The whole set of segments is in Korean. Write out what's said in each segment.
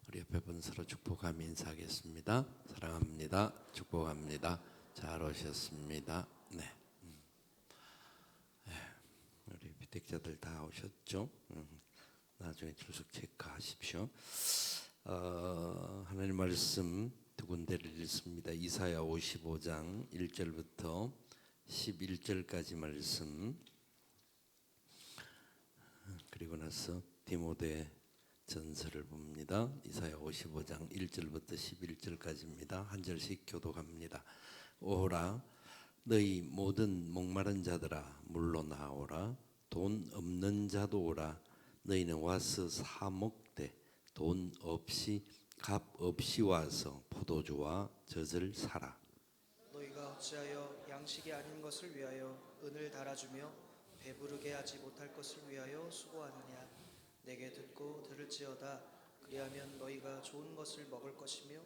우리 옆에 분 서로 축복하며 인사하겠습니다. 사랑합니다. 축복합니다. 잘 오셨습니다. 네. 우리 비택자들 다 오셨죠? 나중에 출석 체크하십시오. 하나님 말씀 두 군데를 읽습니다. 이사야 55장 1절부터 11절까지 말씀, 그리고 나서 디모데 전서를 봅니다. 이사야 55장 1절부터 11절까지입니다. 한 절씩 교독합니다. 오라 너희 모든 목마른 자들아 물로 나오라. 돈 없는 자도 오라. 너희는 와서 사 먹되 돈 없이 값 없이 와서 포도주와 젖을 사라. 너희가 어찌하여 양식이 아닌 것을 위하여 은을 달아주며 배부르게 하지 못할 것을 위하여 수고하느냐. 내게 듣고 들을지어다. 그리하면 너희가 좋은 것을 먹을 것이며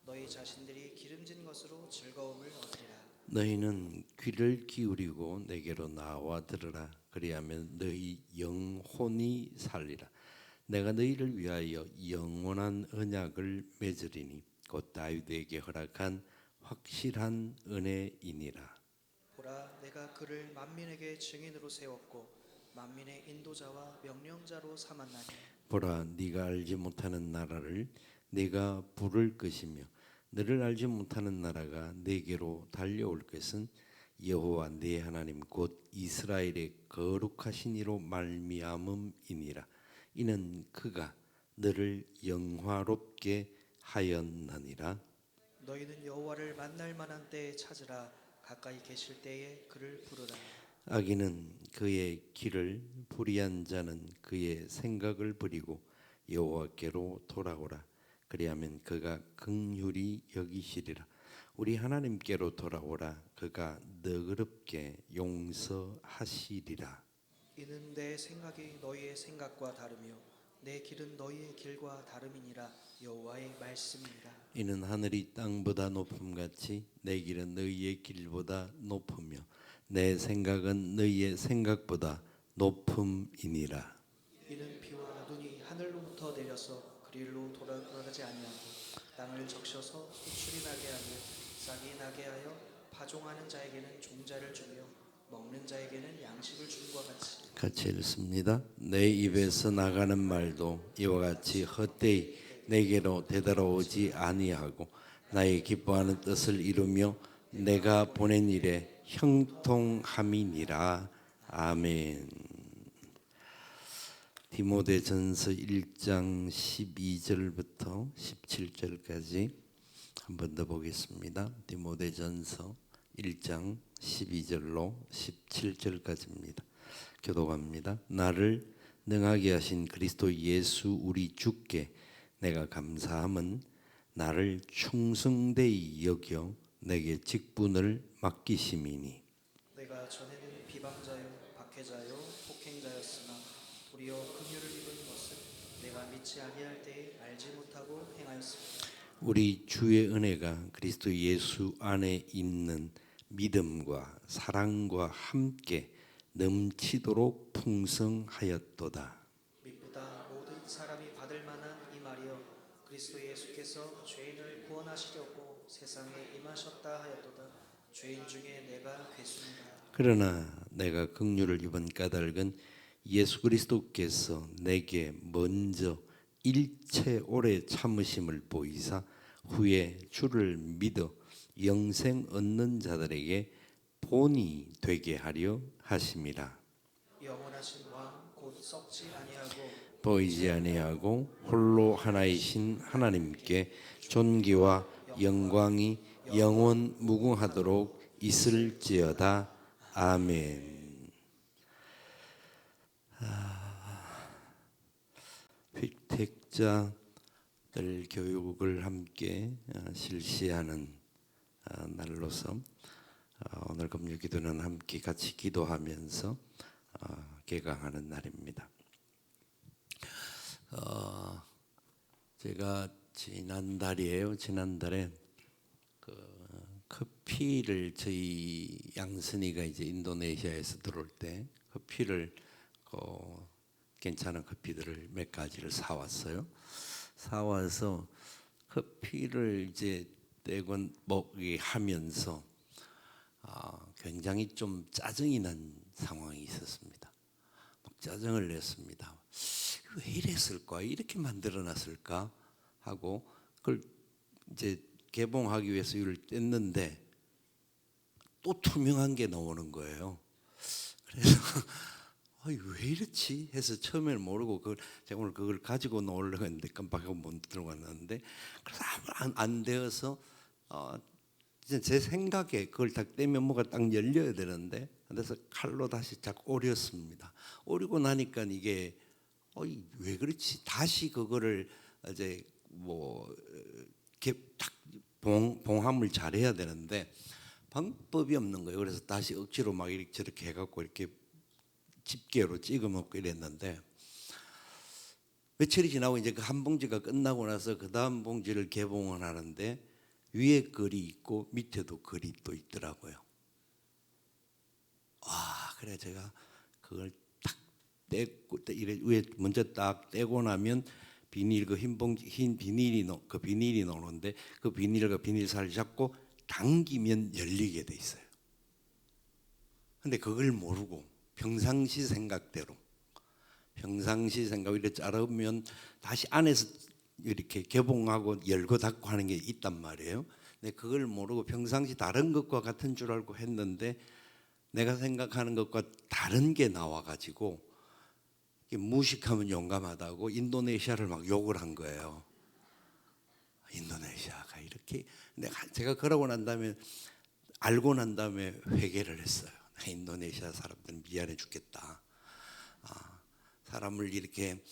너희 자신들이 기름진 것으로 즐거움을 얻으리라. 너희는 귀를 기울이고 내게로 나와 들으라. 그리하면 너희 영혼이 살리라. 내가 너희를 위하여 영원한 언약을 맺으리니 곧 다윗에게 허락한 확실한 은혜이니라. 보라, 내가 그를 만민에게 증인으로 세웠고 만민의 인도자와 명령자로 삼았나니. 보라, 네가 알지 못하는 나라를 네가 부를 것이며 너를 알지 못하는 나라가 네게로 달려올 것은 여호와 네 하나님 곧 이스라엘의 거룩하신 이로 말미암음이니라. 이는 그가 너를 영화롭게 하였느니라. 너희는 여호와를 만날 만한 때에 찾으라. 가까이 계실 때에 그를 부르라. 악인은 그의 길을, 불의한 자는 그의 생각을 버리고 여호와께로 돌아오라. 그리하면 그가 긍휼히 여기시리라. 우리 하나님께로 돌아오라. 그가 너그럽게 용서하시리라. 이는 내 생각이 너희의 생각과 다르며 내 길은 너희의 길과 다름이니라. 여호와의 말씀이니라. 이는 하늘이 땅보다 높음같이 내 길은 너희의 길보다 높으며 내 생각은 너희의 생각보다 높음이니라. 이는 비와 눈이 하늘로부터 내려서 그릴로 돌아가지 아니하고 땅을 적셔서 소출이 나게 하며 싹이 나게 하여 파종하는 자에게는 종자를 주며 먹는 자에게는 양식을 줌과 같이 읽습니다. 내 입에서 나가는 말도 이와 같이 헛되이 내게로 되돌아오지 아니하고 나의 기뻐하는 뜻을 이루며 내가 보낸 일에 형통함이니라. 아멘. 디모데전서 1장 12절부터 17절까지 한 번 더 보겠습니다. 디모데전서 1장 12절로 17절까지입니다. 교독합니다. 나를 능하게 하신 그리스도 예수 우리 주께 내가 감사함은 나를 충성되이 여겨 내게 직분을 맡기심이니. 내가 전에는 비방자요 박해자요 폭행자였으나 도리어 긍휼을 입은 것은 내가 믿지 아니할 때에 알지 못하고 행하였습니다. 우리 주의 은혜가 그리스도 예수 안에 있는 믿음과 사랑과 함께 넘치도록 풍성하였도다. 믿보다 모든 사람이 받을 만한 이 말이여 그리스도 예수께서 죄인을 구원하시려고 세상에 임하셨다 하였도다. 죄인 중에 내가 괴수니라. 그러나 내가 긍휼을 입은 까닭은 예수 그리스도께서 내게 먼저 일체 오래 참으심을 보이사 후에 주를 믿어 영생 얻는 자들에게 본이 되게 하려 하심이라. 영원하신 왕 곧 썩지 아니하고 보이지 아니하고 홀로 하나이신 하나님께 존귀와 영광이 영원 무궁하도록 있을지어다. 아멘. 픽택자들 교육을 함께 실시하는 날로서 오늘 금요 기도는 함께 같이 기도하면서 개강하는 날입니다. 제가 지난달에 커피를 저희 양순이가 이제 인도네시아에서 들어올 때 커피를 괜찮은 커피들을 몇 가지를 사왔어요. 사와서 커피를 이제 떼고 먹기 하면서 굉장히 좀 짜증이 난 상황이 있었습니다. 막 짜증을 냈습니다. 왜 이랬을까? 이렇게 만들어놨을까? 하고 그걸 이제 개봉하기 위해서 이걸 뗐는데 또 투명한 게 나오는 거예요. 그래서 왜 이렇지? 해서 처음에는 모르고 제가 오늘 그걸 가지고 나오려고 했는데 깜빡하고 못 들고 왔는데 그래서 안 되어서 이제 제 생각에 그걸 딱 떼면 뭐가 딱 열려야 되는데 그래서 칼로 다시 딱 오렸습니다. 오리고 나니까 이게 왜 그렇지? 다시 그거를 이제 뭐 이렇게 딱 봉함을 잘해야 되는데 방법이 없는 거예요. 그래서 다시 억지로 막 이렇게 저렇게 해갖고 이렇게 집게로 찍어 먹고 이랬는데 며칠이 지나고 이제 그 한 봉지가 끝나고 나서 그 다음 봉지를 개봉을 하는데 위에 글이 있고 밑에도 글이 또 있더라고요. 그래 제가 그걸 딱 떼고 이래 위에 먼저 딱 떼고 나면 비닐 그 흰 봉지 흰 비닐이 그 비닐이 나오는데 그 비닐과 비닐살을 잡고 당기면 열리게 돼 있어요. 근데 그걸 모르고 평상시 생각대로 이렇게 자르면 다시 안에서 이렇게 개봉하고 열고 닫고 하는 게 있단 말이에요. 근데 그걸 모르고 평상시 다른 것과 같은 줄 알고 했는데 내가 생각하는 것과 다른 게 나와가지고 무식하면 용감하다고 인도네시아를 막 욕을 한 거예요. 인도네시아가 이렇게 제가 그러고 난 다음에 알고 난 다음에 회개를 했어요. 인도네시아 사람들은 미안해 죽겠다. 사람을 이렇게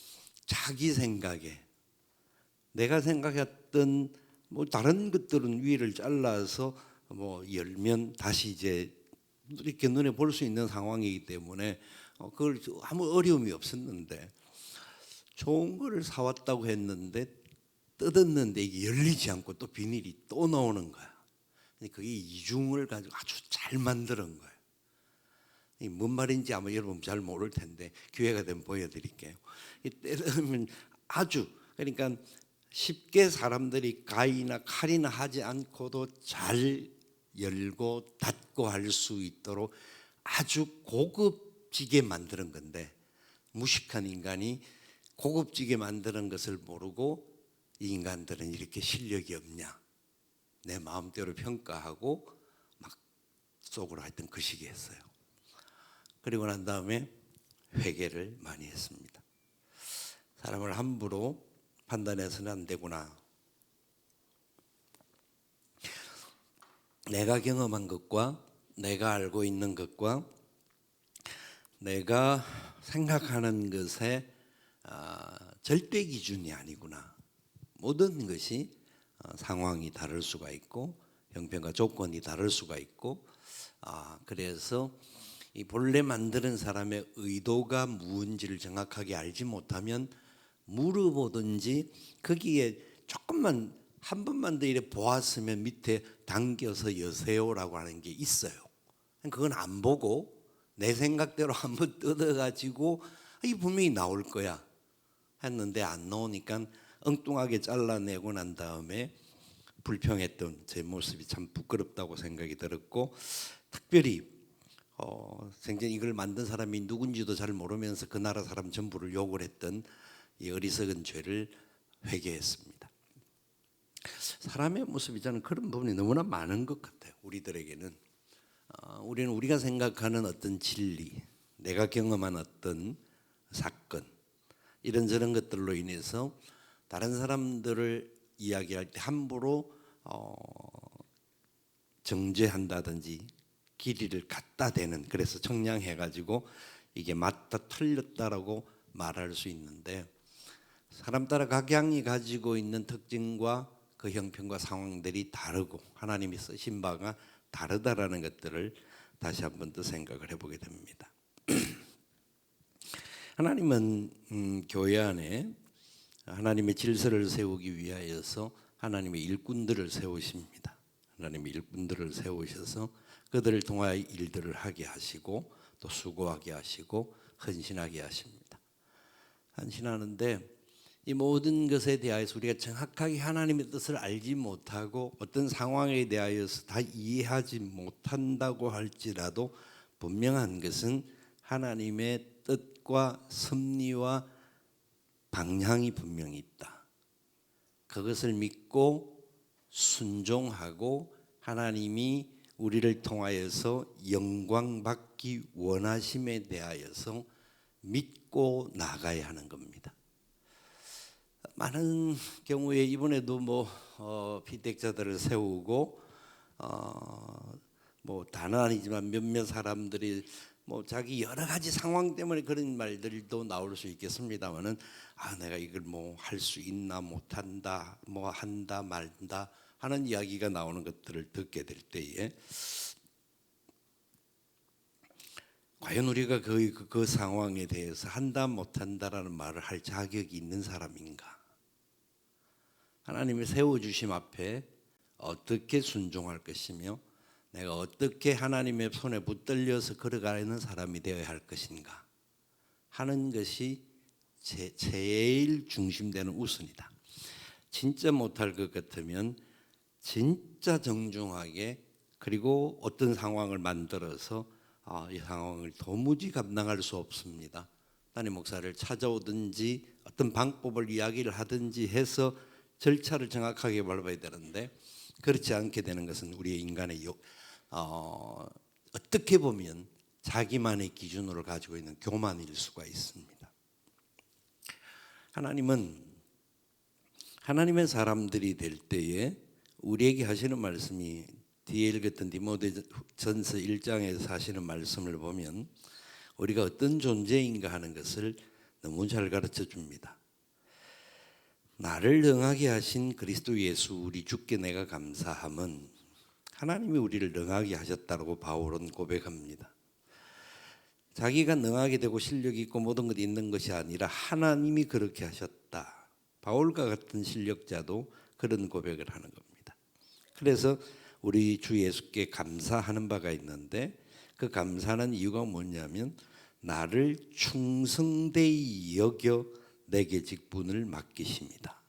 자기 생각에 내가 생각했던 뭐 다른 것들은 위를 잘라서 뭐 열면 다시 이제 이렇게 눈에 볼 수 있는 상황이기 때문에 그걸 아무 어려움이 없었는데 좋은 거를 사왔다고 했는데 뜯었는데 이게 열리지 않고 또 비닐이 또 나오는 거야. 그게 이중을 가지고 아주 잘 만드는 거예요. 뭔 말인지 아마 여러분 잘 모를 텐데 기회가 되면 보여드릴게요. 때리면 아주 그러니까 쉽게 사람들이 가위나 칼이나 하지 않고도 잘 열고 닫고 할 수 있도록 아주 고급지게 만드는 건데 무식한 인간이 고급지게 만드는 것을 모르고 이 인간들은 이렇게 실력이 없냐 내 마음대로 평가하고 막 속으로 하여튼 그 시기였어요. 그리고 난 다음에 회개를 많이 했습니다. 사람을 함부로 판단해서는 안 되구나. 내가 경험한 것과 내가 알고 있는 것과 내가 생각하는 것의 절대 기준이 아니구나. 모든 것이 상황이 다를 수가 있고 형편과 조건이 다를 수가 있고 그래서 이 본래 만드는 사람의 의도가 무엇인지를 정확하게 알지 못하면 물어보든지 거기에 조금만 한 번만 더 이렇게 보았으면 밑에 당겨서 여세요라고 하는 게 있어요. 그건 안 보고 내 생각대로 한번 뜯어가지고 이 분명히 나올 거야 했는데 안 나오니까 엉뚱하게 잘라내고 난 다음에 불평했던 제 모습이 참 부끄럽다고 생각이 들었고 특별히 생전 이걸 만든 사람이 누군지도 잘 모르면서 그 나라 사람 전부를 욕을 했던 이 어리석은 죄를 회개했습니다. 사람의 모습이 저는 그런 부분이 너무나 많은 것 같아요. 우리들에게는 우리는 우리가 생각하는 어떤 진리, 내가 경험한 어떤 사건 이런저런 것들로 인해서 다른 사람들을 이야기할 때 함부로 정죄한다든지 길이를 갖다 대는 그래서 청량해가지고 이게 맞다 틀렸다라고 말할 수 있는데 사람 따라 각양이 가지고 있는 특징과 그 형편과 상황들이 다르고 하나님이 쓰신 바가 다르다라는 것들을 다시 한번 더 생각을 해보게 됩니다. 하나님은 교회 안에 하나님의 질서를 세우기 위하여서 하나님의 일꾼들을 세우십니다. 하나님의 일꾼들을 세우셔서 그들을 통하여 일들을 하게 하시고 또 수고하게 하시고 헌신하게 하십니다. 헌신하는데 이 모든 것에 대하여서 우리가 정확하게 하나님의 뜻을 알지 못하고 어떤 상황에 대하여서 다 이해하지 못한다고 할지라도 분명한 것은 하나님의 뜻과 섭리와 방향이 분명히 있다. 그것을 믿고 순종하고 하나님이 우리를 통하여서 영광 받기 원하심에 대하여서 믿고 나가야 하는 겁니다. 많은 경우에 이번에도 피택자들을 세우고 다는 아니지만 몇몇 사람들이 자기 여러 가지 상황 때문에 그런 말들도 나올 수 있겠습니다만은 내가 이걸 할 수 있나 못한다 한다 말다 하는 이야기가 나오는 것들을 듣게 될 때에 과연 우리가 그 상황에 대해서 한다 못한다라는 말을 할 자격이 있는 사람인가? 하나님의 세워주심 앞에 어떻게 순종할 것이며 내가 어떻게 하나님의 손에 붙들려서 걸어가는 사람이 되어야 할 것인가 하는 것이 제일 중심되는 우선이다. 진짜 못할 것 같으면 진짜 정중하게 그리고 어떤 상황을 만들어서 이 상황을 도무지 감당할 수 없습니다. 담임 목사를 찾아오든지 어떤 방법을 이야기를 하든지 해서 절차를 정확하게 밟아야 되는데 그렇지 않게 되는 것은 우리의 인간의 어떻게 보면 자기만의 기준으로 가지고 있는 교만일 수가 있습니다. 하나님은 하나님의 사람들이 될 때에 우리에게 하시는 말씀이 뒤에 읽었던 디모데전서 1장에서 하시는 말씀을 보면 우리가 어떤 존재인가 하는 것을 너무 잘 가르쳐 줍니다. 나를 능하게 하신 그리스도 예수 우리 주께 내가 감사함은 하나님이 우리를 능하게 하셨다고 바울은 고백합니다. 자기가 능하게 되고 실력이 있고 모든 것이 있는 것이 아니라 하나님이 그렇게 하셨다. 바울과 같은 실력자도 그런 고백을 하는 겁니다. 그래서 우리 주 예수께 감사하는 바가 있는데 그 감사하는 이유가 뭐냐면 나를 충성되이 여겨 내게 직분을 맡기십니다.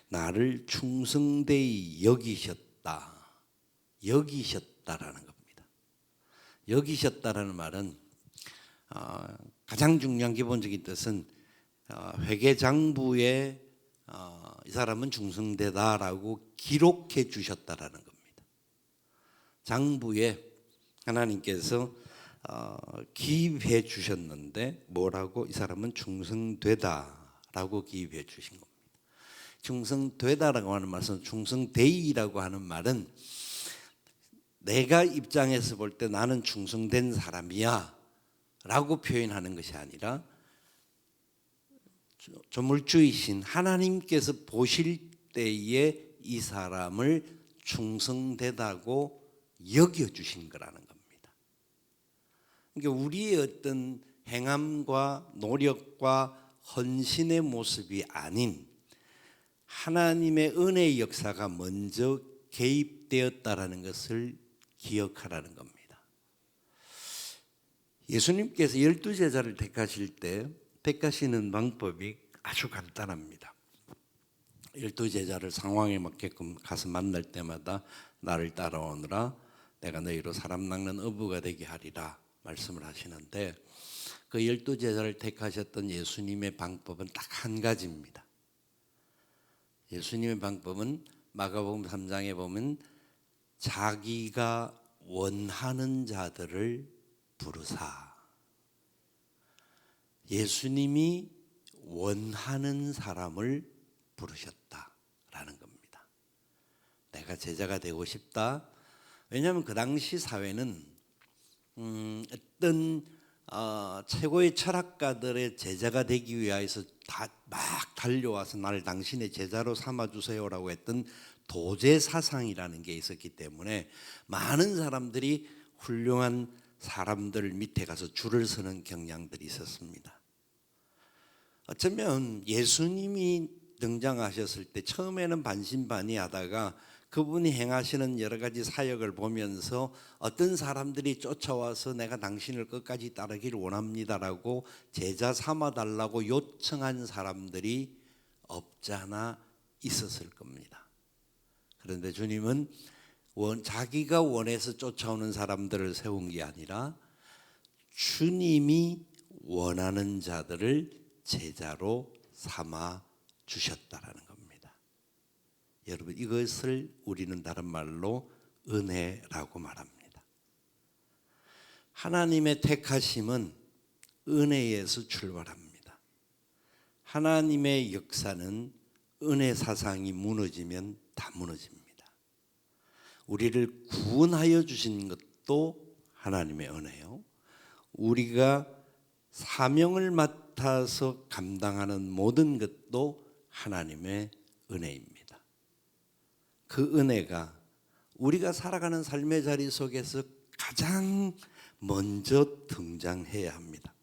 나를 충성되이 여기셨다라는 겁니다. 여기셨다라는 말은 가장 중요한 기본적인 뜻은 회계장부에 이 사람은 충성되다라고 기록해 주셨다라는 겁니다. 장부에 하나님께서 기입해 주셨는데 뭐라고? 이 사람은 충성되다라고 기입해 주신 겁니다. 충성되다라고 하는 말은 충성되이라고 하는 말은 내가 입장에서 볼 때 나는 충성된 사람이야 라고 표현하는 것이 아니라 조물주이신 하나님께서 보실 때에 이 사람을 충성되다고 여겨주신 거라는 겁니다. 그러니까 우리의 어떤 행함과 노력과 헌신의 모습이 아닌 하나님의 은혜의 역사가 먼저 개입되었다라는 것을 기억하라는 겁니다. 예수님께서 12제자를 택하실 때 택하시는 방법이 아주 간단합니다. 12제자를 상황에 맞게끔 가서 만날 때마다 나를 따라오느라 내가 너희로 사람 낚는 어부가 되게 하리라 말씀을 하시는데 그 12제자를 택하셨던 예수님의 방법은 딱 한 가지입니다. 예수님의 방법은 마가복음 3장에 보면 자기가 원하는 자들을 부르사. 예수님이 원하는 사람을 부르셨다라는 겁니다. 내가 제자가 되고 싶다. 왜냐하면 그 당시 사회는 어떤 최고의 철학가들의 제자가 되기 위해서 다 막 달려와서 나를 당신의 제자로 삼아주세요라고 했던 도제 사상이라는 게 있었기 때문에 많은 사람들이 훌륭한 사람들 밑에 가서 줄을 서는 경향들이 있었습니다. 어쩌면 예수님이 등장하셨을 때 처음에는 반신반의하다가 그분이 행하시는 여러 가지 사역을 보면서 어떤 사람들이 쫓아와서 내가 당신을 끝까지 따르기를 원합니다라고 제자 삼아 달라고 요청한 사람들이 없지 않아 있었을 겁니다. 그런데 주님은 자기가 원해서 쫓아오는 사람들을 세운 게 아니라 주님이 원하는 자들을 제자로 삼아 주셨다라는 겁니다. 여러분, 이것을 우리는 다른 말로 은혜라고 말합니다. 하나님의 택하심은 은혜에서 출발합니다. 하나님의 역사는 은혜 사상이 무너지면 다 무너집니다. 우리를 구원하여 주신 것도 하나님의 은혜요. 우리가 사명을 맡아서 감당하는 모든 것도 하나님의 은혜입니다. 그 은혜가 우리가 살아가는 삶의 자리 속에서 가장 먼저 등장해야 합니다.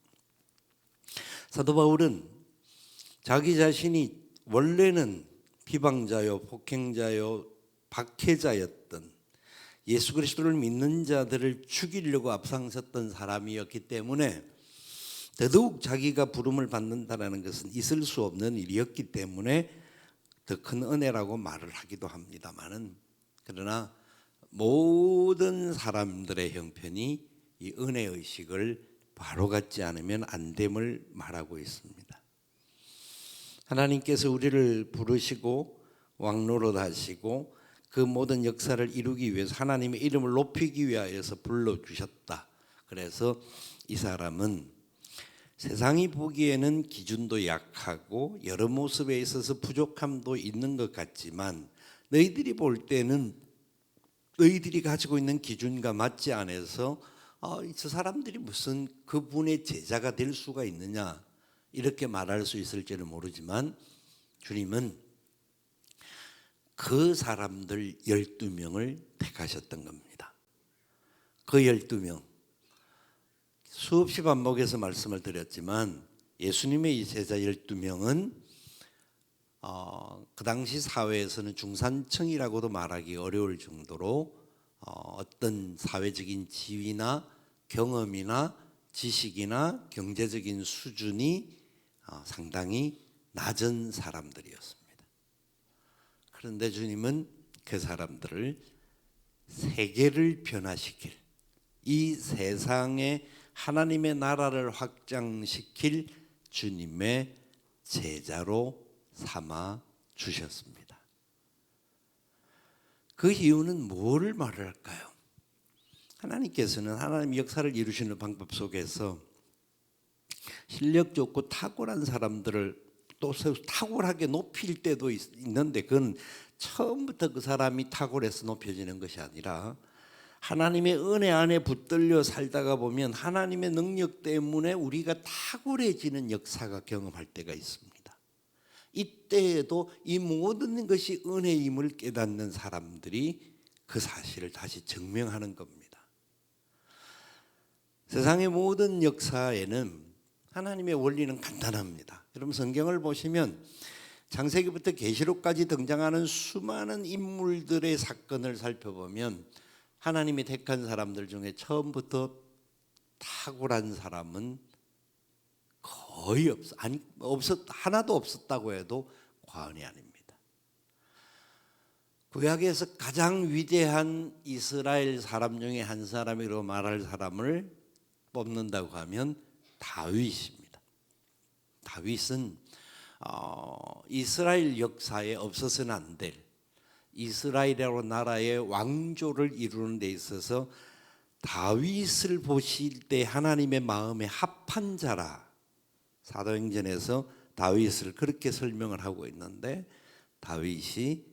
사도 바울은 자기 자신이 원래는 비방자요, 폭행자요, 박해자였던 예수 그리스도를 믿는 자들을 죽이려고 앞장섰던 사람이었기 때문에 더더욱 자기가 부름을 받는다는 것은 있을 수 없는 일이었기 때문에 더 큰 은혜라고 말을 하기도 합니다만은, 그러나 모든 사람들의 형편이 이 은혜의식을 바로 갖지 않으면 안 됨을 말하고 있습니다. 하나님께서 우리를 부르시고 왕노릇 하시고 그 모든 역사를 이루기 위해서 하나님의 이름을 높이기 위하여서 불러주셨다. 그래서 이 사람은 세상이 보기에는 기준도 약하고 여러 모습에 있어서 부족함도 있는 것 같지만 너희들이 볼 때는 너희들이 가지고 있는 기준과 맞지 않아서 저 사람들이 무슨 그분의 제자가 될 수가 있느냐 이렇게 말할 수 있을지는 모르지만 주님은 그 사람들 12명을 택하셨던 겁니다. 그 12명 수없이 반복해서 말씀을 드렸지만 예수님의 이 제자 12명은 그 당시 사회에서는 중산층이라고도 말하기 어려울 정도로 어떤 사회적인 지위나 경험이나 지식이나 경제적인 수준이 상당히 낮은 사람들이었습니다. 그런데 주님은 그 사람들을 세계를 변화시킬, 이 세상에 하나님의 나라를 확장시킬 주님의 제자로 삼아 주셨습니다. 그 이유는 뭐를 말을 할까요? 하나님께서는 하나님 역사를 이루시는 방법 속에서 실력 좋고 탁월한 사람들을 또 탁월하게 높일 때도 있는데 그건 처음부터 그 사람이 탁월해서 높여지는 것이 아니라 하나님의 은혜 안에 붙들려 살다가 보면 하나님의 능력 때문에 우리가 탁월해지는 역사가 경험할 때가 있습니다. 이때에도 이 모든 것이 은혜임을 깨닫는 사람들이 그 사실을 다시 증명하는 겁니다. 세상의 모든 역사에는 하나님의 원리는 간단합니다. 여러분 성경을 보시면 창세기부터 계시록까지 등장하는 수많은 인물들의 사건을 살펴보면 하나님이 택한 사람들 중에 처음부터 탁월한 사람은 거의 하나도 없었다고 해도 과언이 아닙니다. 구약에서 가장 위대한 이스라엘 사람 중에 한 사람이라고 말할 사람을 뽑는다고 하면 다윗입니다. 다윗은 이스라엘 역사에 없어서는 안 될 이스라엘이라는 나라의 왕조를 이루는 데 있어서 다윗을 보실 때 하나님의 마음에 합한 자라 사도행전에서 다윗을 그렇게 설명을 하고 있는데 다윗이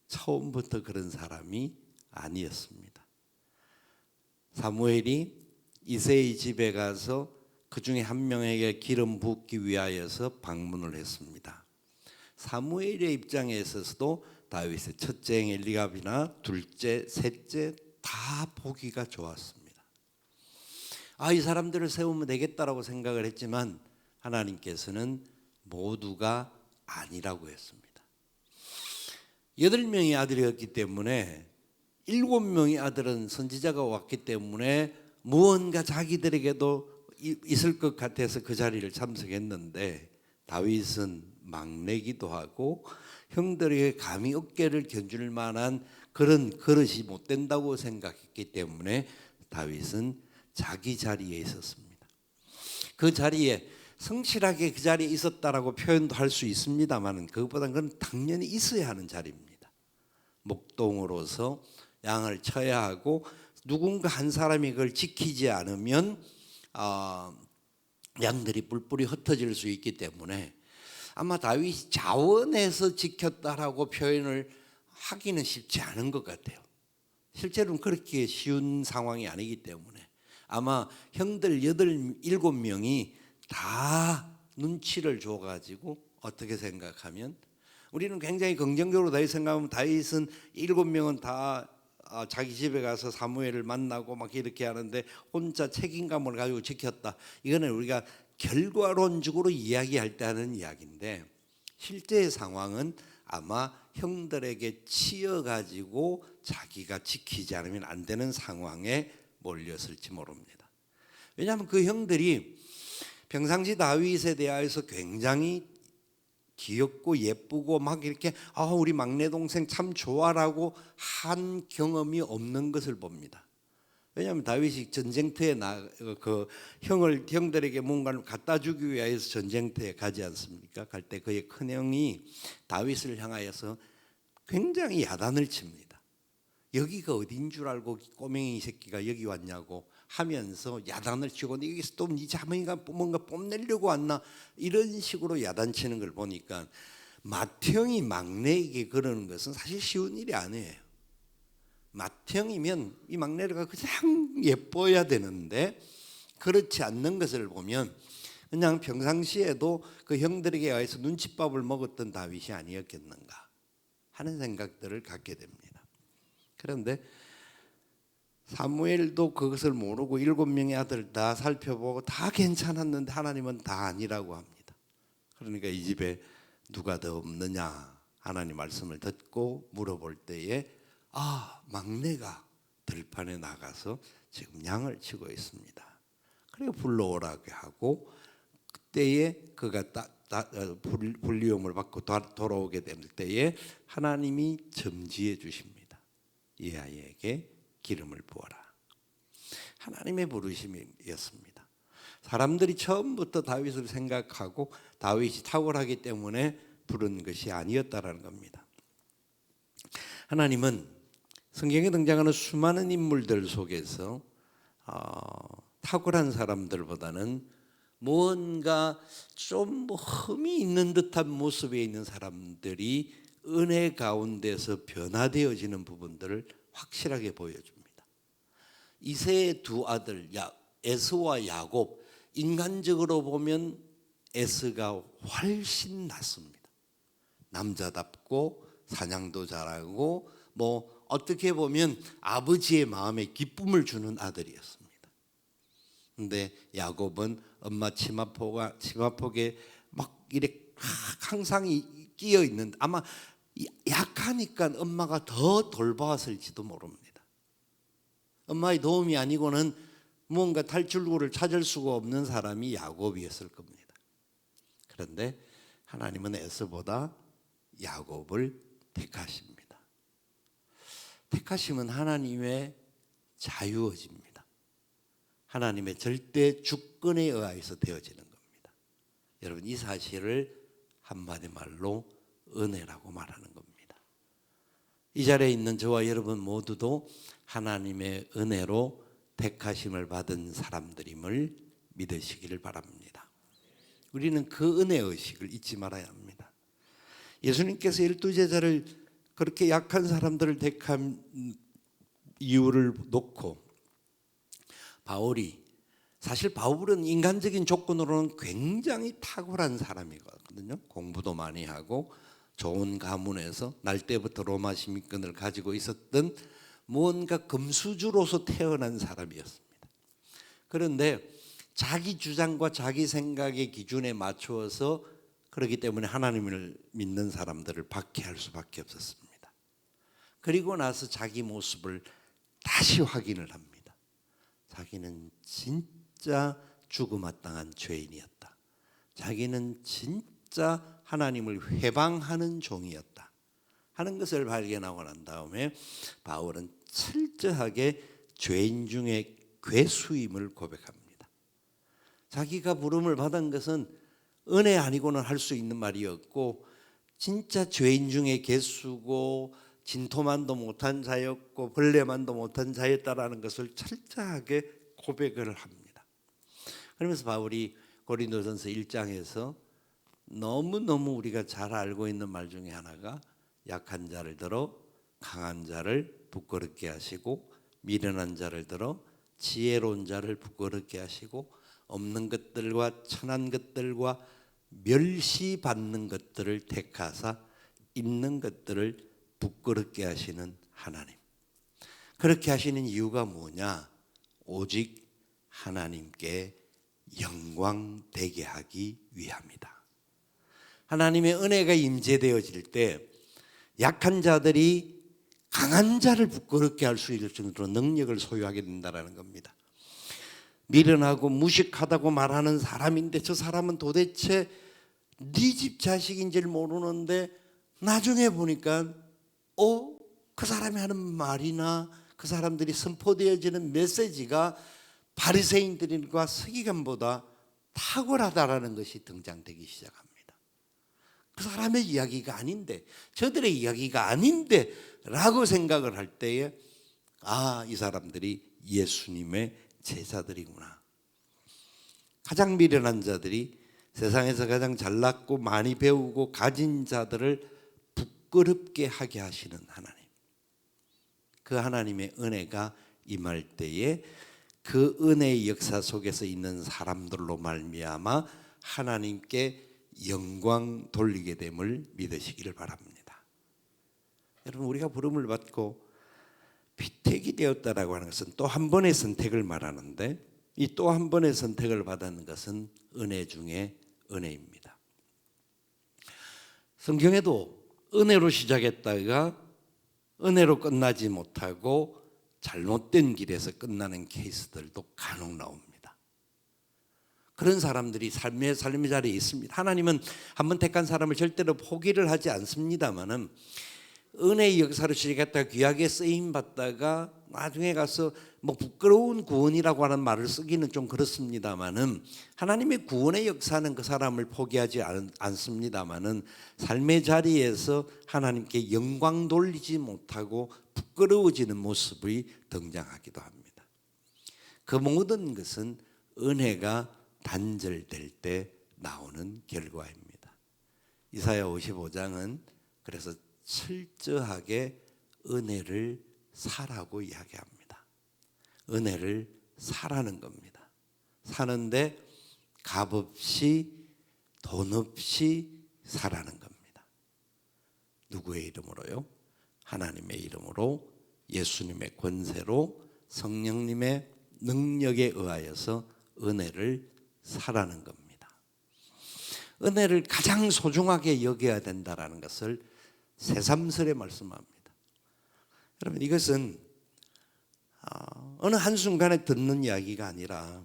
처음부터 그런 사람이 아니었습니다. 사무엘이 이새의 집에 가서 그 중에 한 명에게 기름 붓기 위하여서 방문을 했습니다. 사무엘의 입장에 있어서도 다윗의 첫째 엘리압이나 둘째, 셋째 다 보기가 좋았습니다. 이 사람들을 세우면 되겠다라고 생각을 했지만 하나님께서는 모두가 아니라고 했습니다. 8명의 아들이었기 때문에 7명의 아들은 선지자가 왔기 때문에 무언가 자기들에게도 있을 것 같아서 그 자리를 참석했는데 다윗은 막내기도 하고 형들에게 감히 어깨를 겨줄 만한 그런 그릇이 못 된다고 생각했기 때문에 다윗은 자기 자리에 있었습니다. 그 자리에 성실하게 그 자리에 있었다라고 표현도 할 수 있습니다만 그것보다는 그건 당연히 있어야 하는 자리입니다. 목동으로서 양을 쳐야 하고 누군가 한 사람이 그걸 지키지 않으면 양들이 뿔뿔이 흩어질 수 있기 때문에 아마 다윗이 자원해서 지켰다라고 표현을 하기는 쉽지 않은 것 같아요. 실제로는 그렇게 쉬운 상황이 아니기 때문에 아마 형들 7명이 다 눈치를 줘가지고 어떻게 생각하면 우리는 굉장히 긍정적으로 다윗 생각하면 다윗은 7명은 다 자기 집에 가서 사무엘을 만나고 막 이렇게 하는데 혼자 책임감을 가지고 지켰다. 이거는 우리가 결과론적으로 이야기할 때 하는 이야기인데 실제 상황은 아마 형들에게 치여가지고 자기가 지키지 않으면 안 되는 상황에 몰렸을지 모릅니다. 왜냐하면 그 형들이 평상시 다윗에 대하여서 굉장히 귀엽고 예쁘고 막 이렇게 우리 막내 동생 참 좋아라고 한 경험이 없는 것을 봅니다. 왜냐하면 다윗이 전쟁터에 그 형들에게 뭔가를 갖다 주기 위해서 전쟁터에 가지 않습니까? 갈 때 그의 큰 형이 다윗을 향하여서 굉장히 야단을 칩니다. 여기가 어딘 줄 알고 꼬맹이 새끼가 여기 왔냐고 하면서 야단을 치고 여기서 또 네 자매가 뭔가 뽐내려고 왔나 이런 식으로 야단치는 걸 보니까 맏형이 막내에게 그러는 것은 사실 쉬운 일이 아니에요. 맏형이면 이 막내가 그냥 예뻐야 되는데 그렇지 않는 것을 보면 그냥 평상시에도 그 형들에게 의해서 눈칫밥을 먹었던 다윗이 아니었겠는가 하는 생각들을 갖게 됩니다. 그런데 사무엘도 그것을 모르고 7명의 아들 다 살펴보고 다 괜찮았는데 하나님은 다 아니라고 합니다. 그러니까 이 집에 누가 더 없느냐 하나님 말씀을 듣고 물어볼 때에 막내가 들판에 나가서 지금 양을 치고 있습니다. 그리고 불러오라고 하고 그때에 그가 불리움을 받고 돌아오게 될 때에 하나님이 점지해 주십니다. 이 아이에게 기름을 부어라. 하나님의 부르심이었습니다. 사람들이 처음부터 다윗을 생각하고 다윗이 탁월하기 때문에 부른 것이 아니었다라는 겁니다. 하나님은 성경에 등장하는 수많은 인물들 속에서 탁월한 사람들보다는 뭔가 좀 흠이 있는 듯한 모습에 있는 사람들이 은혜 가운데서 변화되어지는 부분들을 확실하게 보여줍니다. 이새의 두 아들 에스와 야곱, 인간적으로 보면 에스가 훨씬 낫습니다. 남자답고 사냥도 잘하고 어떻게 보면 아버지의 마음에 기쁨을 주는 아들이었습니다. 근데 야곱은 엄마 치마폭에 막 이렇게 항상 끼어 있는 아마 약하니까 엄마가 더 돌봐왔을지도 모릅니다. 엄마의 도움이 아니고는 무언가 탈출구를 찾을 수가 없는 사람이 야곱이었을 겁니다. 그런데 하나님은 에서보다 야곱을 택하십니다. 택하심은 하나님의 자유의지입니다. 하나님의 절대 주권에 의해서 되어지는 겁니다. 여러분 이 사실을 한마디 말로 은혜라고 말하는 겁니다. 이 자리에 있는 저와 여러분 모두도 하나님의 은혜로 택하심을 받은 사람들임을 믿으시기를 바랍니다. 우리는 그 은혜 의식을 잊지 말아야 합니다. 예수님께서 12제자를 그렇게 약한 사람들을 택한 이유를 놓고 사실 바울은 인간적인 조건으로는 굉장히 탁월한 사람이거든요. 공부도 많이 하고 좋은 가문에서 날 때부터 로마 시민권을 가지고 있었던 무언가 금수저로서 태어난 사람이었습니다. 그런데 자기 주장과 자기 생각의 기준에 맞추어서 그렇기 때문에 하나님을 믿는 사람들을 박해할 수밖에 없었습니다. 그리고 나서 자기 모습을 다시 확인을 합니다. 자기는 진짜 죽음마땅한 죄인이었다. 자기는 진짜 하나님을 회방하는 종이었다 하는 것을 발견하고 난 다음에 바울은 철저하게 죄인 중에 괴수임을 고백합니다. 자기가 부름을 받은 것은 은혜 아니고는 할 수 있는 말이었고 진짜 죄인 중에 괴수고 진토만도 못한 자였고 벌레만도 못한 자였다라는 것을 철저하게 고백을 합니다. 그러면서 바울이 고린도전서 1장에서 너무너무 우리가 잘 알고 있는 말 중에 하나가 약한 자를 들어 강한 자를 부끄럽게 하시고 미련한 자를 들어 지혜로운 자를 부끄럽게 하시고 없는 것들과 천한 것들과 멸시받는 것들을 택하사 있는 것들을 부끄럽게 하시는 하나님. 그렇게 하시는 이유가 뭐냐? 오직 하나님께 영광 되게 하기 위함이다. 하나님의 은혜가 임재되어질 때 약한 자들이 강한 자를 부끄럽게 할 수 있을 정도로 능력을 소유하게 된다는 겁니다. 미련하고 무식하다고 말하는 사람인데 저 사람은 도대체 네 집 자식인지를 모르는데 나중에 보니까 그 사람이 하는 말이나 그 사람들이 선포되어지는 메시지가 바리새인들과 서기관보다 탁월하다라는 것이 등장되기 시작합니다. 그 사람의 이야기가 아닌데 저들의 이야기가 아닌데 라고 생각을 할 때에 이 사람들이 예수님의 제자들이구나. 가장 미련한 자들이 세상에서 가장 잘났고 많이 배우고 가진 자들을 부끄럽게 하게 하시는 하나님. 그 하나님의 은혜가 임할 때에 그 은혜의 역사 속에서 있는 사람들로 말미암아 하나님께 영광 돌리게 됨을 믿으시기를 바랍니다. 여러분, 우리가 부름을 받고 피택이 되었다라고 하는 것은 또 한 번의 선택을 말하는데 이 또 한 번의 선택을 받는 것은 은혜 중에 은혜입니다. 성경에도 은혜로 시작했다가 은혜로 끝나지 못하고 잘못된 길에서 끝나는 케이스들도 간혹 나옵니다. 그런 사람들이 삶의 자리에 있습니다. 하나님은 한번 택한 사람을 절대로 포기를 하지 않습니다만은 은혜의 역사로 시작했다가 귀하게 쓰임 받다가 나중에 가서 부끄러운 구원이라고 하는 말을 쓰기는 좀 그렇습니다만은 하나님의 구원의 역사는 그 사람을 포기하지 않습니다만은 삶의 자리에서 하나님께 영광 돌리지 못하고 부끄러워지는 모습이 등장하기도 합니다. 그 모든 것은 은혜가 단절될 때 나오는 결과입니다. 이사야 55장은 그래서 철저하게 은혜를 사라고 이야기합니다. 은혜를 사라는 겁니다. 사는데 값 없이 돈 없이 사라는 겁니다. 누구의 이름으로요? 하나님의 이름으로 예수님의 권세로 성령님의 능력에 의하여서 은혜를 사라는 겁니다. 은혜를 가장 소중하게 여겨야 된다는 것을 새삼스레 말씀합니다. 여러분, 이것은 어느 한순간에 듣는 이야기가 아니라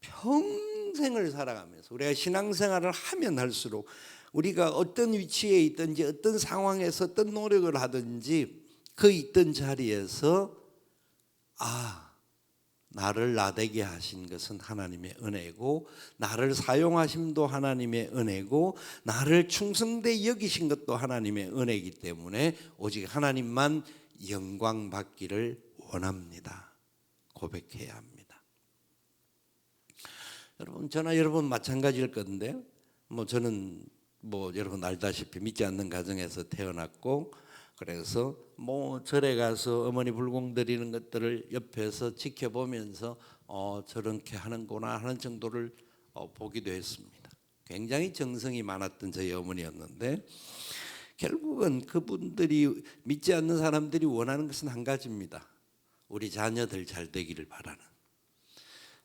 평생을 살아가면서 우리가 신앙생활을 하면 할수록 우리가 어떤 위치에 있든지 어떤 상황에서 어떤 노력을 하든지 그 있던 자리에서 나를 나되게 하신 것은 하나님의 은혜고 나를 사용하심도 하나님의 은혜고 나를 충성되게 여기신 것도 하나님의 은혜이기 때문에 오직 하나님만 영광 받기를 원합니다. 고백해야 합니다. 여러분, 저나 여러분 마찬가지일 건데 저는 여러분 알다시피 믿지 않는 가정에서 태어났고 그래서 절에 가서 어머니 불공 드리는 것들을 옆에서 지켜보면서 저렇게 하는구나 하는 정도를 보기도 했습니다. 굉장히 정성이 많았던 저희 어머니였는데 결국은 그분들이 믿지 않는 사람들이 원하는 것은 한 가지입니다. 우리 자녀들 잘 되기를 바라는,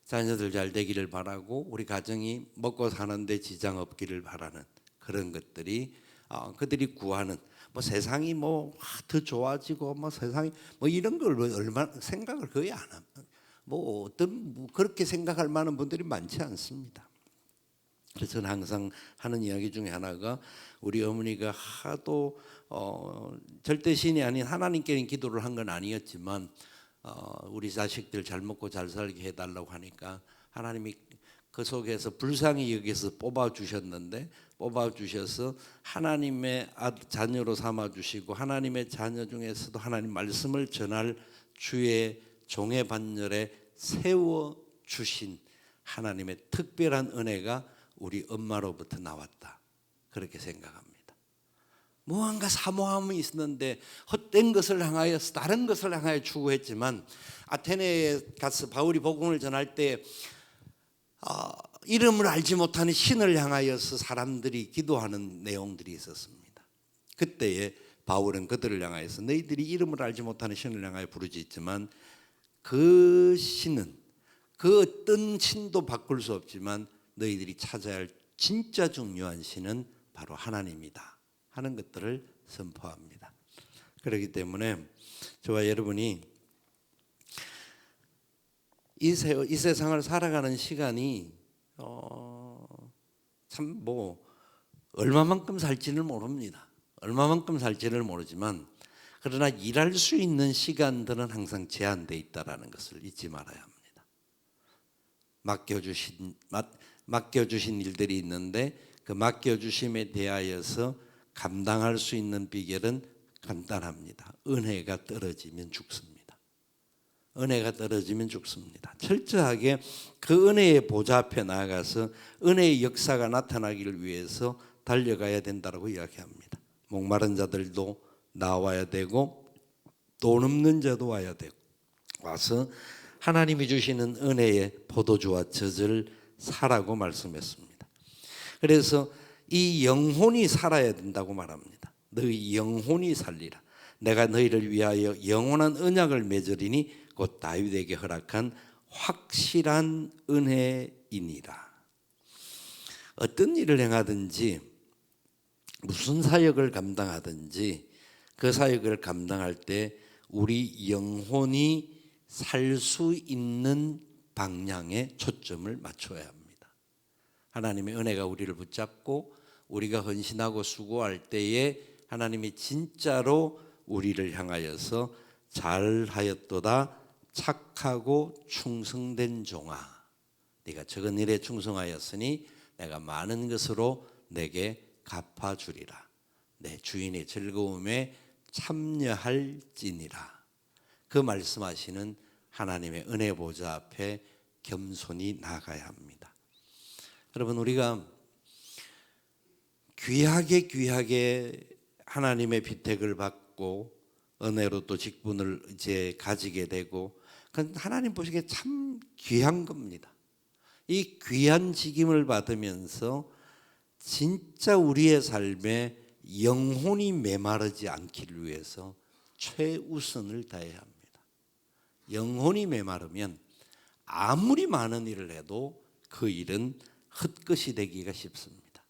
자녀들 잘 되기를 바라고 우리 가정이 먹고 사는데 지장 없기를 바라는 그런 것들이 그들이 구하는 뭐 세상이 뭐 더 좋아지고 뭐 세상이 뭐 이런 걸 얼마 생각을 거의 안 합니다. 뭐 어떤 뭐 그렇게 생각할 만한 분들이 많지 않습니다. 그래서 저는 항상 하는 이야기 중에 하나가 우리 어머니가 하도 절대 신이 아닌 하나님께 기도를 한 건 아니었지만 우리 자식들 잘 먹고 잘 살게 해달라고 하니까 하나님이 그 속에서 불쌍히 여기서 뽑아 주셨는데 뽑아 주셔서 하나님의 자녀로 삼아 주시고 하나님의 자녀 중에서도 하나님 말씀을 전할 주의 종의 반열에 세워 주신 하나님의 특별한 은혜가 우리 엄마로부터 나왔다. 그렇게 생각합니다. 무언가 사모함이 있었는데 헛된 것을 향하여서 다른 것을 향하여 추구했지만 아테네에 가서 바울이 복음을 전할 때 이름을 알지 못하는 신을 향하여서 사람들이 기도하는 내용들이 있었습니다. 그때에 바울은 그들을 향하여서 너희들이 이름을 알지 못하는 신을 향하여 부르짖지만 그 신은 그 어떤 신도 바꿀 수 없지만 너희들이 찾아야 할 진짜 중요한 신은 바로 하나님이다 하는 것들을 선포합니다. 그렇기 때문에 저와 여러분이 이 세상을 살아가는 시간이 참 뭐 얼마만큼 살지는 모릅니다. 얼마만큼 살지를 모르지만 그러나 일할 수 있는 시간들은 항상 제한되어 있다라는 것을 잊지 말아야 합니다. 맡겨주신 일들이 있는데 그 맡겨주심에 대하여서 감당할 수 있는 비결은 간단합니다. 은혜가 떨어지면 죽습니다. 은혜가 떨어지면 죽습니다. 철저하게 그 은혜의 보좌 앞에 나아가서 은혜의 역사가 나타나기를 위해서 달려가야 된다고 이야기합니다. 목마른 자들도 나와야 되고 돈 없는 자도 와야 되고 와서 하나님이 주시는 은혜의 포도주와 젖을 사라고 말씀했습니다. 그래서 이 영혼이 살아야 된다고 말합니다. 너희 영혼이 살리라. 내가 너희를 위하여 영원한 언약을 맺으리니 곧 다윗에게 허락한 확실한 은혜이니라. 어떤 일을 행하든지 무슨 사역을 감당하든지 그 사역을 감당할 때 우리 영혼이 살 수 있는 방향에 초점을 맞춰야 합니다. 하나님의 은혜가 우리를 붙잡고 우리가 헌신하고 수고할 때에 하나님이 진짜로 우리를 향하여서 잘하였도다 착하고 충성된 종아, 네가 적은 일에 충성하였으니 내가 많은 것으로 내게 갚아주리라. 내 주인의 즐거움에 참여할지니라. 그 말씀하시는 하나님의 은혜 보좌 앞에 겸손히 나가야 합니다. 여러분, 우리가 귀하게 하나님의 비택을 받고 은혜로 또 직분을 이제 가지게 되고 그건 하나님 보시기에 참 귀한 겁니다. 이 귀한 직임을 받으면서 진짜 우리의 삶에 영혼이 메마르지 않기를 위해서 최우선을 다해야 합니다. 영혼이 메마르면 아무리 많은 일을 해도 그 일은 헛것이 되기가 쉽습니다.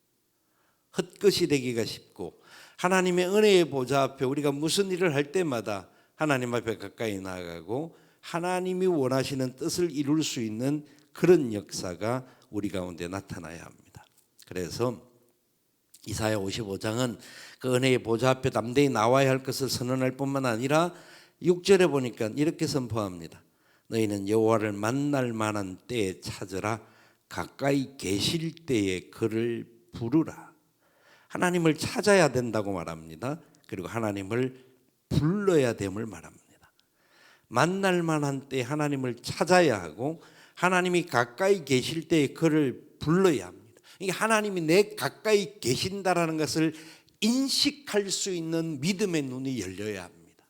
헛것이 되기가 쉽고 하나님의 은혜의 보좌 앞에 우리가 무슨 일을 할 때마다 하나님 앞에 가까이 나아가고 하나님이 원하시는 뜻을 이룰 수 있는 그런 역사가 우리 가운데 나타나야 합니다. 그래서 이사야 55장은 그 은혜의 보좌 앞에 담대히 나와야 할 것을 선언할 뿐만 아니라 6절에 보니까 이렇게 선포합니다. 너희는 여호와를 만날 만한 때에 찾으라. 가까이 계실 때에 그를 부르라. 하나님을 찾아야 된다고 말합니다. 그리고 하나님을 불러야 됨을 말합니다. 만날 만한 때 하나님을 찾아야 하고 하나님이 가까이 계실 때에 그를 불러야 합니다. 이게 하나님이 내 가까이 계신다라는 것을 인식할 수 있는 믿음의 눈이 열려야 합니다.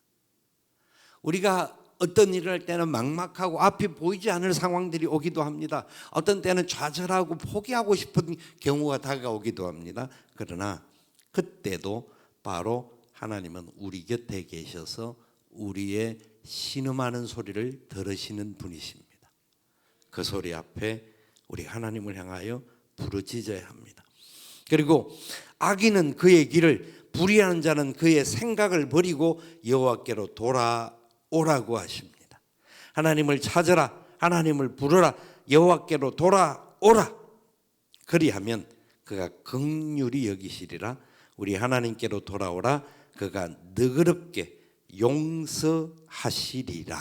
우리가 어떤 일을 할 때는 막막하고 앞이 보이지 않을 상황들이 오기도 합니다. 어떤 때는 좌절하고 포기하고 싶은 경우가 다가오기도 합니다. 그러나 그때도 바로 하나님은 우리 곁에 계셔서 우리의 신음하는 소리를 들으시는 분이십니다. 그 소리 앞에 우리 하나님을 향하여 부르짖어야 합니다. 그리고 악인은 그의 길을, 불의하는 자는 그의 생각을 버리고 여호와께로 돌아오라고 하십니다. 하나님을 찾으라, 하나님을 부르라, 여호와께로 돌아오라. 그리하면 그가 긍휼히 여기시리라. 우리 하나님께로 돌아오라. 그가 너그럽게 용서하시리라.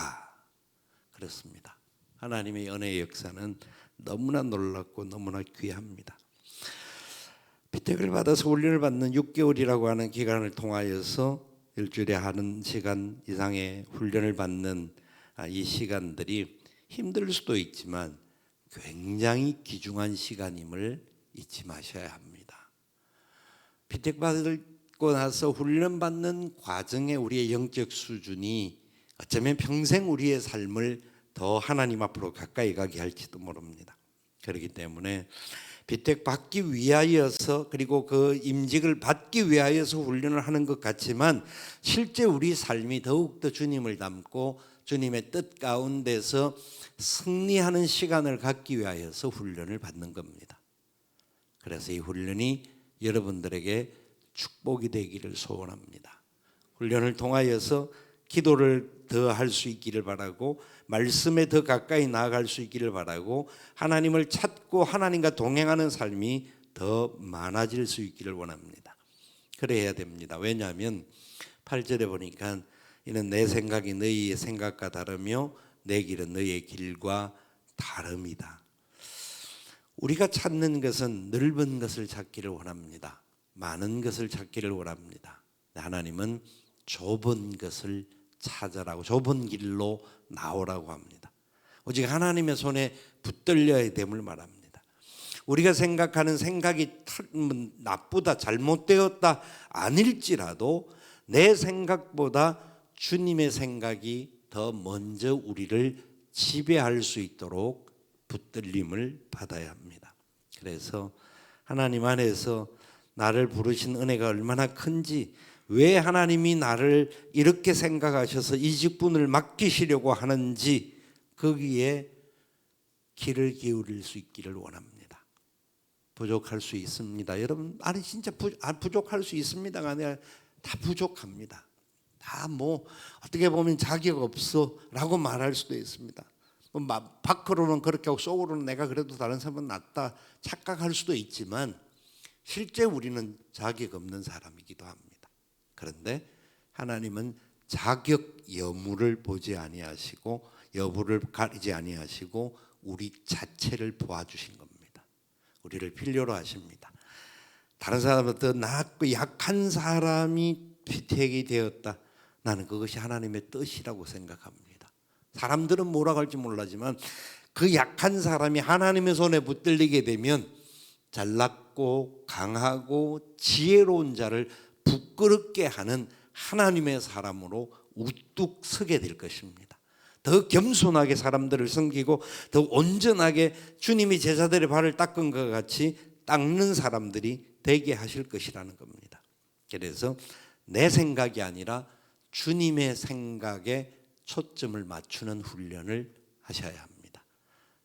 그렇습니다. 하나님의 은혜의 역사는 너무나 놀랍고 너무나 귀합니다. 피택을 받아서 훈련을 받는 6개월이라고 하는 기간을 통하여서 일주일에 하는 시간 이상의 훈련을 받는 이 시간들이 힘들 수도 있지만 굉장히 귀중한 시간임을 잊지 마셔야 합니다. 피택 받고 나서 훈련받는 과정에 우리의 영적 수준이 어쩌면 평생 우리의 삶을 더 하나님 앞으로 가까이 가게 할지도 모릅니다. 그렇기 때문에 피택 받기 위하여서, 그리고 그 임직을 받기 위하여서 훈련을 하는 것 같지만 실제 우리 삶이 더욱더 주님을 닮고 주님의 뜻 가운데서 승리하는 시간을 갖기 위하여서 훈련을 받는 겁니다. 그래서 이 훈련이 여러분들에게 축복이 되기를 소원합니다. 훈련을 통하여서 기도를 더 할 수 있기를 바라고, 말씀에 더 가까이 나아갈 수 있기를 바라고, 하나님을 찾고 하나님과 동행하는 삶이 더 많아질 수 있기를 원합니다. 그래야 됩니다. 왜냐하면 8절에 보니까 이는 내 생각이 너희의 생각과 다르며 내 길은 너희의 길과 다름이다. 우리가 찾는 것은 넓은 것을 찾기를 원합니다. 많은 것을 찾기를 원합니다. 하나님은 좁은 것을 찾으라고, 좁은 길로 나오라고 합니다. 오직 하나님의 손에 붙들려야 됨을 말합니다. 우리가 생각하는 생각이 나쁘다, 잘못되었다 아닐지라도 내 생각보다 주님의 생각이 더 먼저 우리를 지배할 수 있도록 붙들림을 받아야 합니다. 그래서 하나님 안에서 나를 부르신 은혜가 얼마나 큰지, 왜 하나님이 나를 이렇게 생각하셔서 이 직분을 맡기시려고 하는지 거기에 귀를 기울일 수 있기를 원합니다. 부족할 수 있습니다. 여러분, 아니 진짜 부족할 수 있습니다가 아니라 다 부족합니다. 다 뭐 어떻게 보면 자격 없어라고 말할 수도 있습니다. 밖으로는 그렇게 하고 속으로는 내가 그래도 다른 사람은 낫다 착각할 수도 있지만 실제 우리는 자격 없는 사람이기도 합니다. 그런데 하나님은 자격 여부를 보지 아니하시고, 여부를 가리지 아니하시고 우리 자체를 보아주신 겁니다. 우리를 필요로 하십니다. 다른 사람보다 낫고 약한 사람이 피택이 되었다. 나는 그것이 하나님의 뜻이라고 생각합니다. 사람들은 뭐라고 할지 몰라지만 그 약한 사람이 하나님의 손에 붙들리게 되면 잘났고 강하고 지혜로운 자를 부끄럽게 하는 하나님의 사람으로 우뚝 서게 될 것입니다. 더 겸손하게 사람들을 섬기고 더 온전하게 주님이 제자들의 발을 닦은 것 같이 닦는 사람들이 되게 하실 것이라는 겁니다. 그래서 내 생각이 아니라 주님의 생각에 초점을 맞추는 훈련을 하셔야 합니다.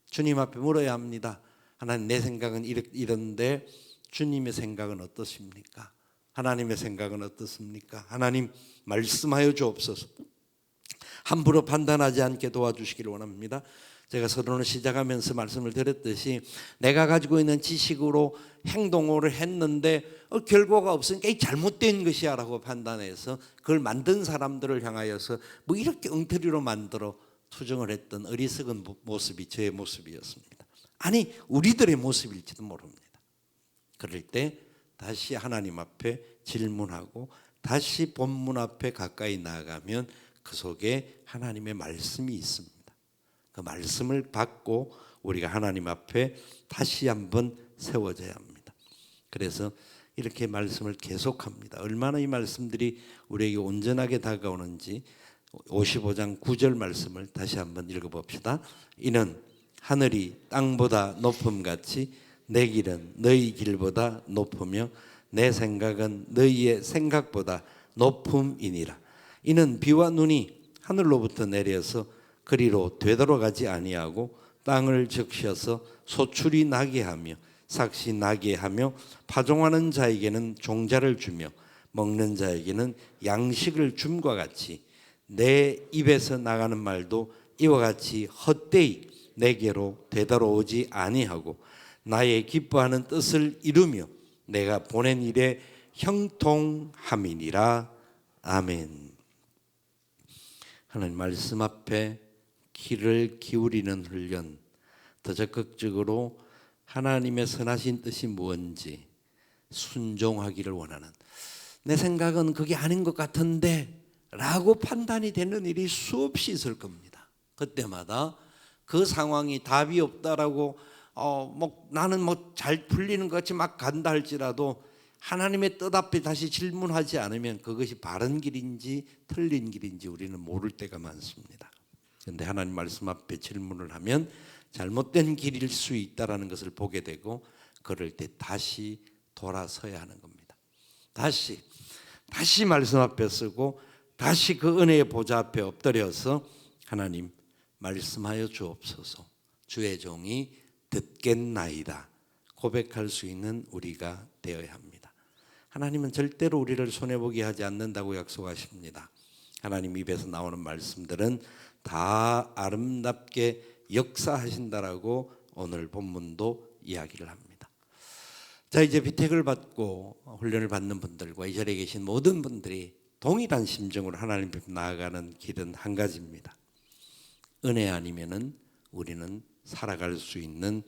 주님 앞에 물어야 합니다. 하나님, 내 생각은 이런데 주님의 생각은 어떠십니까? 하나님의 생각은 어떻습니까? 하나님 말씀하여 주옵소서. 함부로 판단하지 않게 도와주시기를 원합니다. 제가 서론을 시작하면서 말씀을 드렸듯이 내가 가지고 있는 지식으로 행동을 했는데 결과가 없으니까 이 잘못된 것이야 라고 판단해서 그걸 만든 사람들을 향하여서 뭐 이렇게 엉터리로 만들어 투정을 했던 어리석은 모습이 저의 모습이었습니다. 아니 우리들의 모습일지도 모릅니다. 그럴 때 다시 하나님 앞에 질문하고 다시 본문 앞에 가까이 나아가면 그 속에 하나님의 말씀이 있습니다. 그 말씀을 받고 우리가 하나님 앞에 다시 한번 세워져야 합니다. 그래서 이렇게 말씀을 계속합니다. 얼마나 이 말씀들이 우리에게 온전하게 다가오는지 55장 9절 말씀을 다시 한번 읽어봅시다. 이는 하늘이 땅보다 높음같이 내 길은 너희 길보다 높으며 내 생각은 너희의 생각보다 높음이니라. 이는 비와 눈이 하늘로부터 내려서 그리로 되돌아가지 아니하고 땅을 적셔서 소출이 나게 하며 삭시 나게 하며 파종하는 자에게는 종자를 주며 먹는 자에게는 양식을 줌과 같이 내 입에서 나가는 말도 이와 같이 헛되이 내게로 되돌아오지 아니하고 나의 기뻐하는 뜻을 이루며 내가 보낸 일에 형통함이니라. 아멘. 하나님 말씀 앞에 귀를 기울이는 훈련, 더 적극적으로 하나님의 선하신 뜻이 무엇인지 순종하기를 원하는, 내 생각은 그게 아닌 것 같은데 라고 판단이 되는 일이 수없이 있을 겁니다. 그때마다 그 상황이 답이 없다라고 나는 잘 풀리는 것 같이 막 간다 할지라도 하나님의 뜻 앞에 다시 질문하지 않으면 그것이 바른 길인지 틀린 길인지 우리는 모를 때가 많습니다. 그런데 하나님 말씀 앞에 질문을 하면 잘못된 길일 수 있다라는 것을 보게 되고, 그럴 때 다시 돌아서야 하는 겁니다. 다시 말씀 앞에 서고 다시 그 은혜의 보좌 앞에 엎드려서 하나님 말씀하여 주옵소서, 주의 종이 듣겠나이다 고백할 수 있는 우리가 되어야 합니다. 하나님은 절대로 우리를 손해보게 하지 않는다고 약속하십니다. 하나님 입에서 나오는 말씀들은 다 아름답게 역사하신다라고 오늘 본문도 이야기를 합니다. 자, 이제 비택을 받고 훈련을 받는 분들과 이 자리에 계신 모든 분들이 동일한 심정으로 하나님 앞에 나아가는 길은 한 가지입니다. 은혜 아니면은 우리는 살아갈 수 있는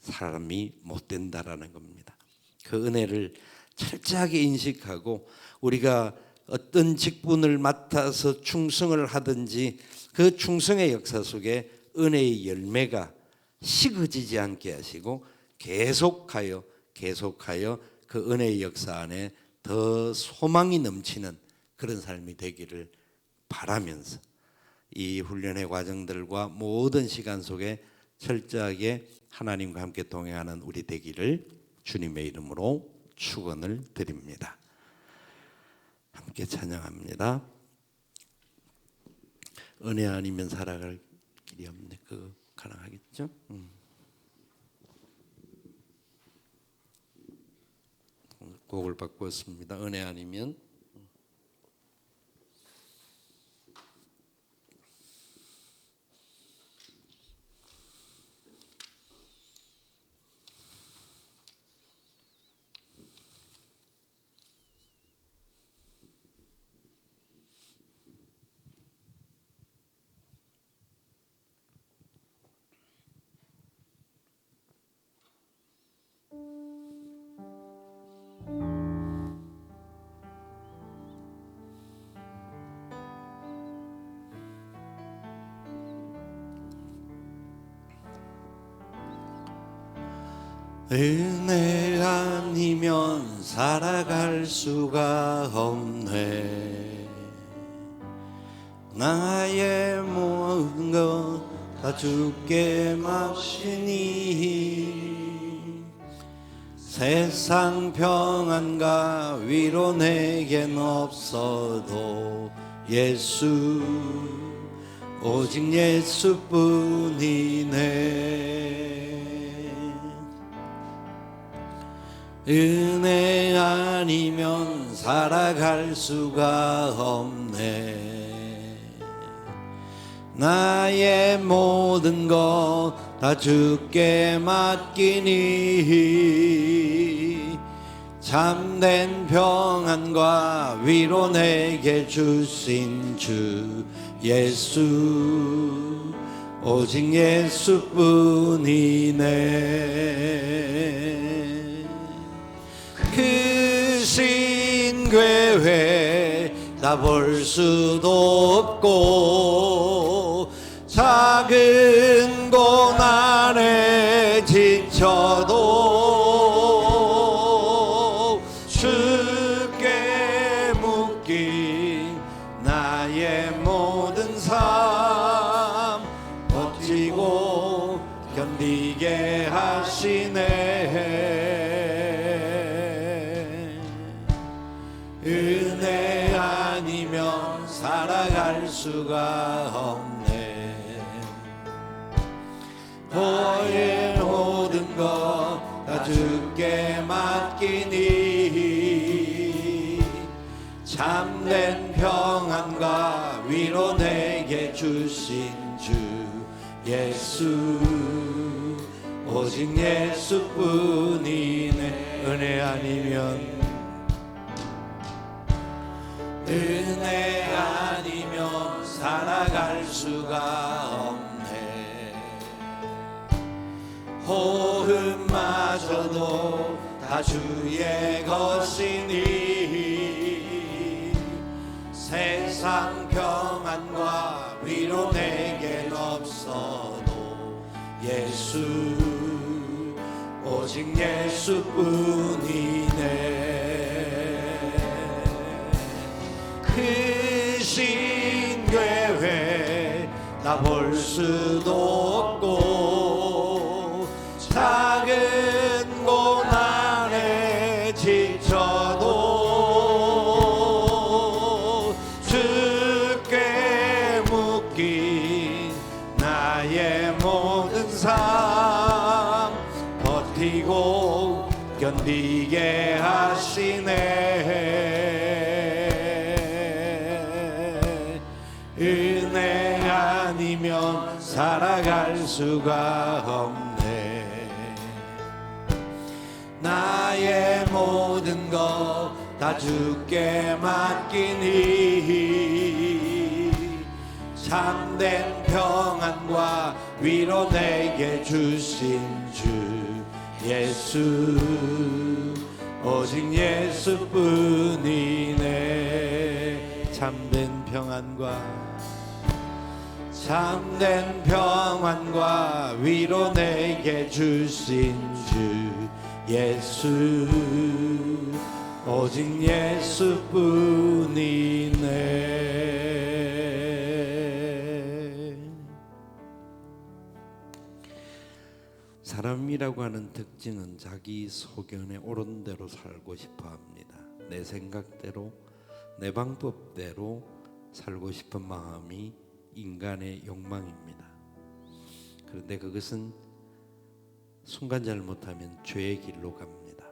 사람이 못 된다라는 겁니다. 그 은혜를 철저하게 인식하고 우리가 어떤 직분을 맡아서 충성을 하든지 그 충성의 역사 속에 은혜의 열매가 식어지지 않게 하시고 계속하여 그 은혜의 역사 안에 더 소망이 넘치는 그런 삶이 되기를 바라면서 이 훈련의 과정들과 모든 시간 속에 철저하게 하나님과 함께 동행하는 우리 되기를 주님의 이름으로 축원을 드립니다. 함께 찬양합니다. 은혜 아니면 살아갈 길이 없네. 그거 가능하겠죠? 곡을 바꾸었습니다. 은혜 아니면. 은혜 아니면 살아갈 수가 없네. 나의 모든 것 다 주께 맡기니 세상 평안과 위로 내겐 없어도 예수, 오직 예수뿐이네. 은혜 아니면 살아갈 수가 없네. 나의 모든 것 다 주께 맡기니 참된 평안과 위로 내게 주신 주 예수, 오직 예수뿐이네. 그 신괴회 다 볼 수도 없고 작은 고난에 지쳐도 주께 묶인 나의 모든 삶 버티고 견디게 하시네. 은혜 아니면 살아갈 수가 없네. 너의 모든 것 다 주께 맡기니 참된 평안과 위로 내게 주신 주 예수 오직 예수뿐이네. 은혜 아니면 살아갈 수가 없네. 호흡마저도 다 주의 것이니 세상 평안과 위로 내겐 없어도 예수 오직 예수뿐이네. 크신 계획 다 볼 수도 없고 작은 고난에 지쳐도 주께 묶인 나의 모든 삶 버티고 견디게 하시네. 은혜 아니면 살아갈 수가 없네. 나의 모든 것 다 주께 맡기니 참된 평안과 위로 내게 주신 주 예수 오직 예수뿐이네. 참된 평안과 위로 내게 주신 주 예수 오직 예수뿐이네. 사람이라고 하는 특징은 자기 소견에 옳은 대로 살고 싶어 합니다. 내 생각대로 내 방법대로 살고 싶은 마음이 인간의 욕망입니다. 그런데 그것은 순간 잘못하면 죄의 길로 갑니다.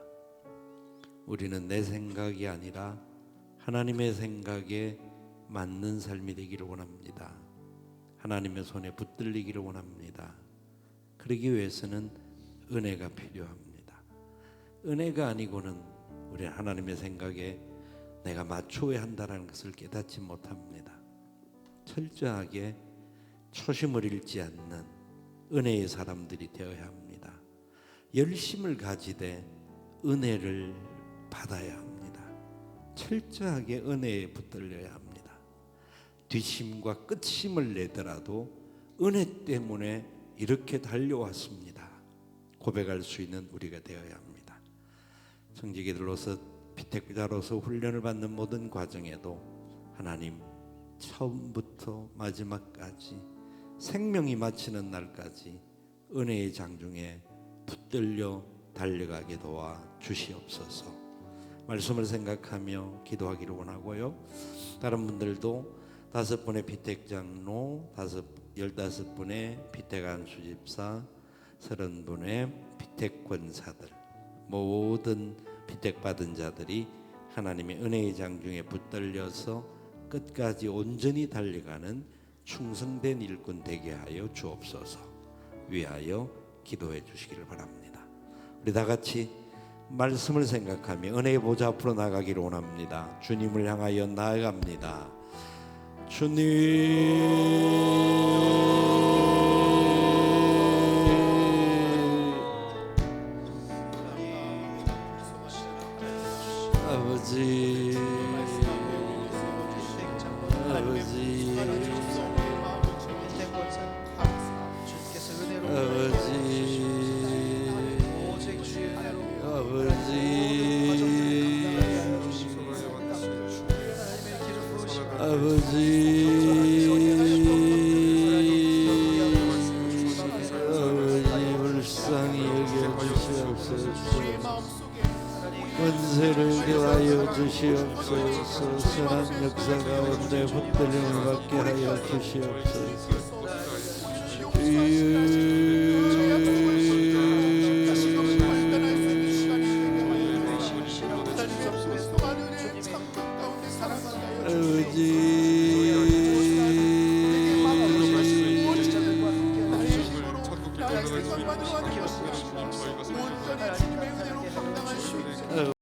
우리는 내 생각이 아니라 하나님의 생각에 맞는 삶이 되기를 원합니다. 하나님의 손에 붙들리기를 원합니다. 그러기 위해서는 은혜가 필요합니다. 은혜가 아니고는 우리 하나님의 생각에 내가 맞춰야 한다는 것을 깨닫지 못합니다. 철저하게 초심을 잃지 않는 은혜의 사람들이 되어야 합니다. 열심을 가지되 은혜를 받아야 합니다. 철저하게 은혜에 붙들려야 합니다. 뒷심과 끝심을 내더라도 은혜 때문에 이렇게 달려왔습니다. 고백할 수 있는 우리가 되어야 합니다. 청지기들로서 피택자로서 훈련을 받는 모든 과정에도 하나님 처음부터 마지막까지 생명이 마치는 날까지 은혜의 장중에 붙들려 달려가게 도와 주시옵소서. 말씀을 생각하며 기도하기를 원하고요. 다른 분들도 5분의 피택장로, 15분의 피택안 수집사, 30분의 피택권사들, 모든 피택받은 자들이 하나님의 은혜의 장중에 붙들려서 끝까지 온전히 달려가는 충성된 일꾼 되게 하여 주옵소서. 위하여 기도해 주시기를 바랍니다. 우리 다 같이 말씀을 생각하며 은혜의 보좌 앞으로 나가기를 원합니다. 주님을 향하여 나아갑니다. 아버지, 불쌍히 여겨주시옵소서. 권세를 더하여 주시옵소서. 선한 역사 가운데 붙들림을 받게 하여 주시옵소서.